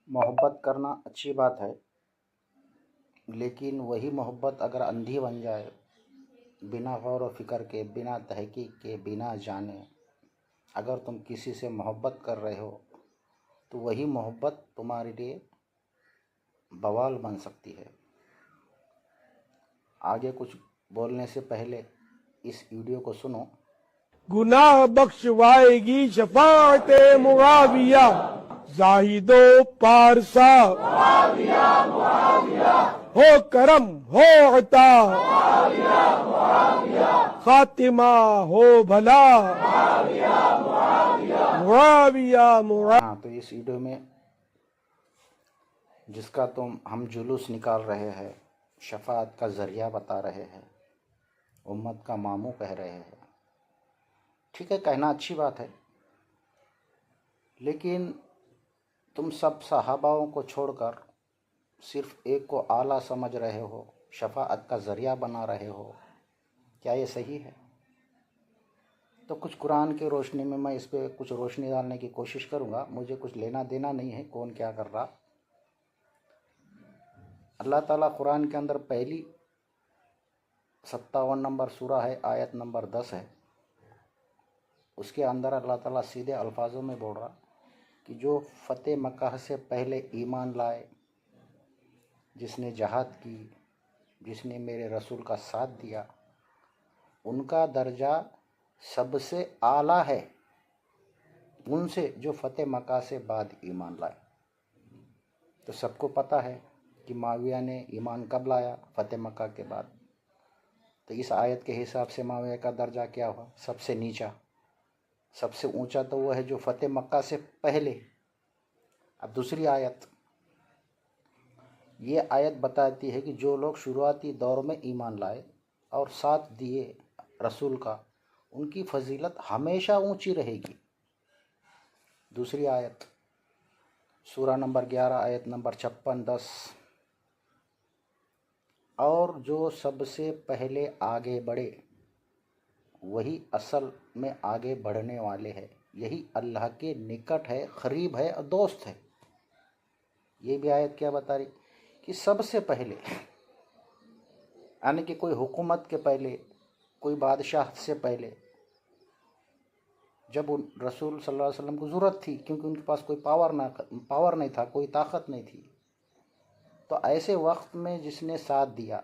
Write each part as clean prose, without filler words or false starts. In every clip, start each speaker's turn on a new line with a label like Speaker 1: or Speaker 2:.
Speaker 1: मोहब्बत करना अच्छी बात है, लेकिन वही मोहब्बत अगर अंधी बन जाए, बिना गौर व फिक्र के, बिना तहकीक के, बिना जाने अगर तुम किसी से मोहब्बत कर रहे हो तो वही मोहब्बत तुम्हारे लिए बवाल बन सकती है। आगे कुछ बोलने से पहले इस वीडियो को सुनो।
Speaker 2: गुनाह बख्शवाएगी शफाअते मुआविया, जाहिदो पारसा हो करम हो अता, खातिमा हो भला मुआविया मुआ।
Speaker 1: हाँ, तो इस वीडियो में जिसका हम जुलूस निकाल रहे हैं, शफाअत का ज़रिया बता रहे हैं, उम्मत का मामू कह रहे हैं, ठीक है, कहना अच्छी बात है, लेकिन तुम सब सहाबाओं को छोड़कर सिर्फ एक को आला समझ रहे हो, शफाअत का ज़रिया बना रहे हो। क्या ये सही है? तो कुछ कुरान की रोशनी में मैं इस पर कुछ रोशनी डालने की कोशिश करूँगा। मुझे कुछ लेना देना नहीं है कौन क्या कर रहा। अल्लाह ताला कुरान के अंदर पहली 57 नंबर सूरा है, आयत नंबर 10 है। उसके अंदर अल्लाह ताला सीधे अल्फाजों में बोल रहा कि जो फ़तेह मक्का से पहले ईमान लाए, जिसने जहाद की, जिसने मेरे रसूल का साथ दिया, उनका दर्जा सबसे आला है उनसे जो फ़तेह मक्का से बाद ईमान लाए। तो सबको पता है कि माविया ने ईमान कब लाया? फ़तेह मक्का के बाद। तो इस आयत के हिसाब से माविया का दर्जा क्या हुआ? सबसे नीचा। सबसे ऊंचा तो वो है जो फ़तेह मक्का से पहले। अब दूसरी आयत, ये आयत बताती है कि जो लोग शुरुआती दौर में ईमान लाए और साथ दिए रसूल का, उनकी फजीलत हमेशा ऊंची रहेगी। दूसरी आयत, सूरा नंबर 11 आयत नंबर 56-10, और जो सबसे पहले आगे बढ़े वही असल में आगे बढ़ने वाले हैं, यही अल्लाह के निकट है, करीब है और दोस्त है। ये भी आयत क्या बता रही कि सबसे पहले, यानी कि कोई हुकूमत के पहले, कोई बादशाह से पहले, जब उन रसूल सल्लल्लाहु अलैहि वसल्लम को ज़रूरत थी, क्योंकि उनके पास कोई पावर नहीं था, कोई ताकत नहीं थी, तो ऐसे वक्त में जिसने साथ दिया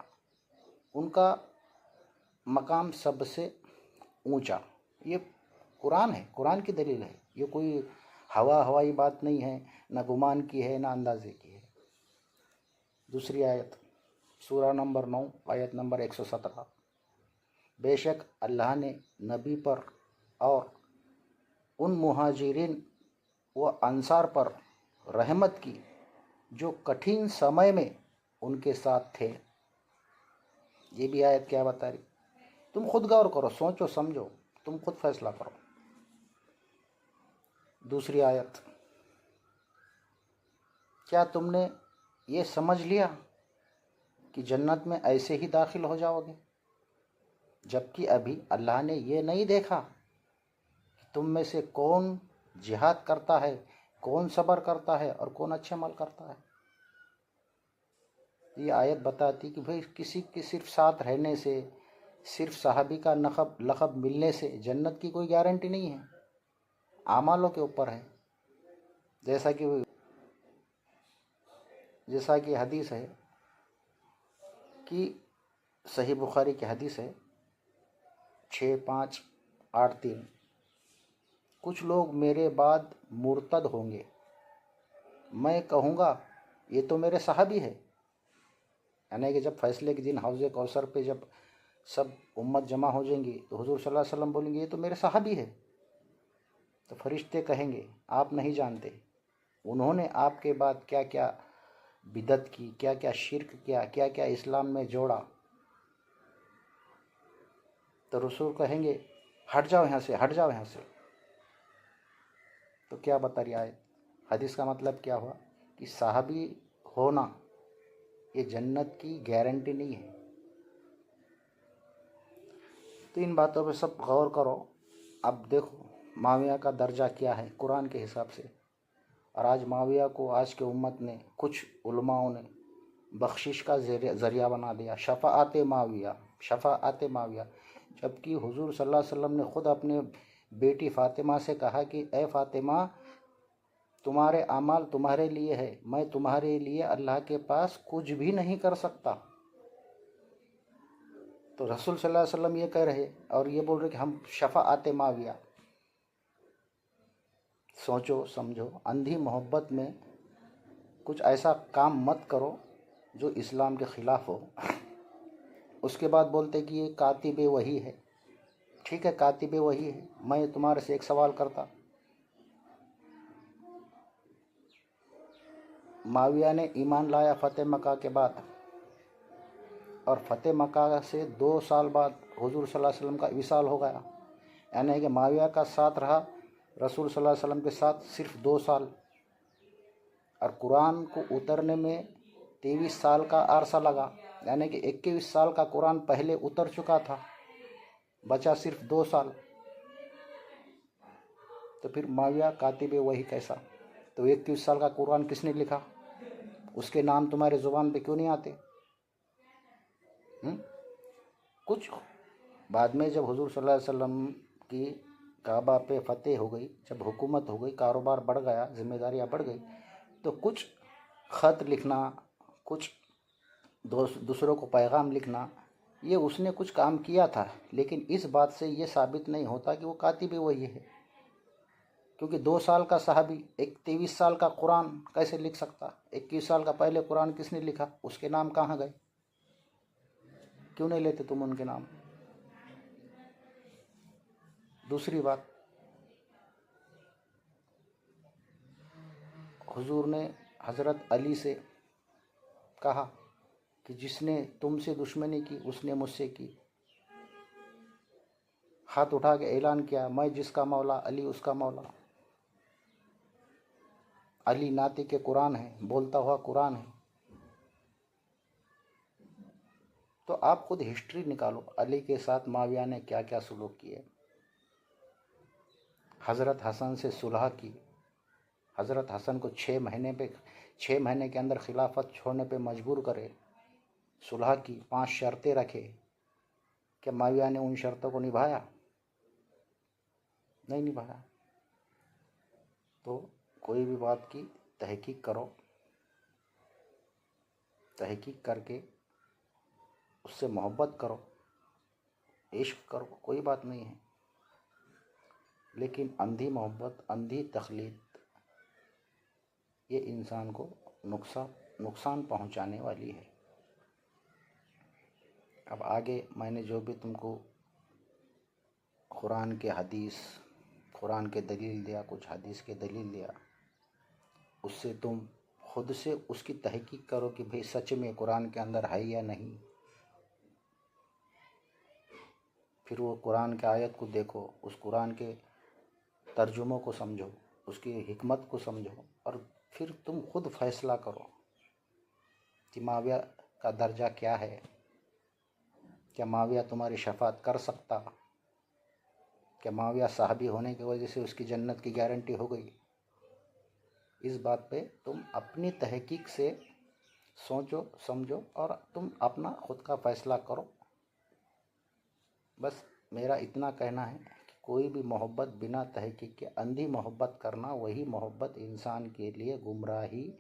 Speaker 1: उनका मकाम सबसे ऊंचा। ये कुरान है, कुरान की दलील है, ये कोई हवाई बात नहीं है, ना गुमान की है ना अंदाजे की है। दूसरी आयत, सूरा नंबर 9 आयत नंबर 117, बेशक अल्लाह ने नबी पर और उन मुहाजिरीन व अंसार पर रहमत की जो कठिन समय में उनके साथ थे। ये भी आयत क्या बता रही? तुम खुद गौर करो, सोचो समझो, तुम खुद फैसला करो। दूसरी आयत, क्या तुमने ये समझ लिया कि जन्नत में ऐसे ही दाखिल हो जाओगे, जबकि अभी अल्लाह ने ये नहीं देखा कि तुम में से कौन जिहाद करता है, कौन सब्र करता है और कौन अच्छे अमल करता है। ये आयत बताती कि भाई किसी के सिर्फ साथ रहने से, सिर्फ सहाबी का लक़ब मिलने से जन्नत की कोई गारंटी नहीं है, आमालों के ऊपर है। जैसा कि हदीस है कि सही बुखारी की हदीस है 6583, कुछ लोग मेरे बाद मुर्तद होंगे, मैं कहूँगा ये तो मेरे सहाबी है। यानी कि जब फैसले के दिन हौज़े कौसर पे जब सब उम्मत जमा हो जाएंगी तो हुज़ूर सल्लल्लाहु अलैहि वसल्लम बोलेंगे ये तो मेरे सहाबी है। तो फरिश्ते कहेंगे आप नहीं जानते उन्होंने आपके बाद क्या क्या बिदत की, क्या क्या शिर्क किया, क्या क्या इस्लाम में जोड़ा। तो रसूल कहेंगे हट जाओ यहाँ से, हट जाओ यहाँ से। तो क्या बता रही आयत? हदीस का मतलब क्या हुआ कि सहाबी होना ये जन्नत की गारंटी नहीं है। तो इन बातों पे सब गौर करो। अब देखो माविया का दर्जा क्या है कुरान के हिसाब से। और आज माविया को आज के उम्मत ने, कुछ उलमाओं ने बख्शिश का ज़रिया बना दिया, शफ़ाअत माविया, शफ़ाअत माविया। जबकि हुजूर सल्लल्लाहु अलैहि वसल्लम ने ख़ुद अपने बेटी फ़ातिमा से कहा कि ए फ़ातिमा, तुम्हारे अमाल तुम्हारे लिए है, मैं तुम्हारे लिए अल्लाह के पास कुछ भी नहीं कर सकता। तो रसूल सल्लल्लाहु अलैहि वसल्लम ये कह रहे और ये बोल रहे कि हम शफ़ाअत माविया। सोचो समझो, अंधी मोहब्बत में कुछ ऐसा काम मत करो जो इस्लाम के ख़िलाफ़ हो। उसके बाद बोलते कि ये कातिब वही है। ठीक है, कातिब वही है। मैं तुम्हारे से एक सवाल करता, माविया ने ईमान लाया फ़तेह मक्का के बाद, और फ़तेह मक्का से 2 साल बाद हुजूर सल्लल्लाहु अलैहि वसल्लम का विसाल हो गया। यानी कि माविया का साथ रहा रसूल सल्लल्लाहु अलैहि वसल्लम के साथ सिर्फ 2 साल, और कुरान को उतरने में 23 साल का अरसा लगा। यानी कि 21 साल का कुरान पहले उतर चुका था, बचा सिर्फ 2 साल। तो फिर माविया कातिब वही कैसा? तो 21 साल का कुरान किसने लिखा? उसके नाम तुम्हारे ज़ुबान पे क्यों नहीं आते? कुछ बाद में जब हुजूर सल्लल्लाहु अलैहि वसल्लम की काबा पे फतेह हो गई, जब हुकूमत हो गई, कारोबार बढ़ गया, जिम्मेदारियां बढ़ गई, तो कुछ ख़त लिखना, कुछ दूसरों को पैगाम लिखना, ये उसने कुछ काम किया था। लेकिन इस बात से ये साबित नहीं होता कि वो कातिब वही है, क्योंकि 2 साल का सहाबी 23 साल का कुरान कैसे लिख सकता? 21 साल का पहले कुरान किसने लिखा? उसके नाम कहाँ गए? क्यों नहीं लेते तुम उनके नाम? दूसरी बात, हुजूर ने हज़रत अली से कहा कि जिसने तुमसे दुश्मनी की उसने मुझसे की। हाथ उठा के ऐलान किया, मैं जिसका मौला अली उसका मौला। अली नातिक के कुरान है, बोलता हुआ कुरान है। तो आप खुद हिस्ट्री निकालो, अली के साथ माविया ने क्या क्या सलूक किए। हज़रत हसन से सुलह की, हज़रत हसन को 6 महीने के अंदर खिलाफत छोड़ने पे मजबूर करे, सुलह की, 5 शर्तें रखे। क्या माविया ने उन शर्तों को निभाया? नहीं निभाया। तो कोई भी बात की तहकीक करो, तहकीक करके उससे मोहब्बत करो, इश्क करो, कोई बात नहीं है। लेकिन अंधी मोहब्बत, अंधी तखलीद, ये इंसान को नुकसान पहुंचाने वाली है। अब आगे मैंने जो भी तुमको कुरान के हदीस, कुरान के दलील दिया, कुछ हदीस के दलील दिया, उससे तुम खुद से उसकी तहकीक करो कि भाई सच में कुरान के अंदर है या नहीं। फिर वो कुरान के आयत को देखो, उस कुरान के तर्जुमों को समझो, उसकी हिकमत को समझो, और फिर तुम खुद फैसला करो कि माविया का दर्जा क्या है। क्या माविया तुम्हारी शफात कर सकता? क्या माविया साहबी होने की वजह से उसकी जन्नत की गारंटी हो गई? इस बात पे तुम अपनी तहकीक से सोचो समझो और तुम अपना खुद का फैसला करो। बस मेरा इतना कहना है कि कोई भी मोहब्बत बिना तहकीक के अंधी मोहब्बत करना, वही मोहब्बत इंसान के लिए गुमराही,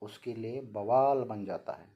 Speaker 1: उसके लिए बवाल बन जाता है।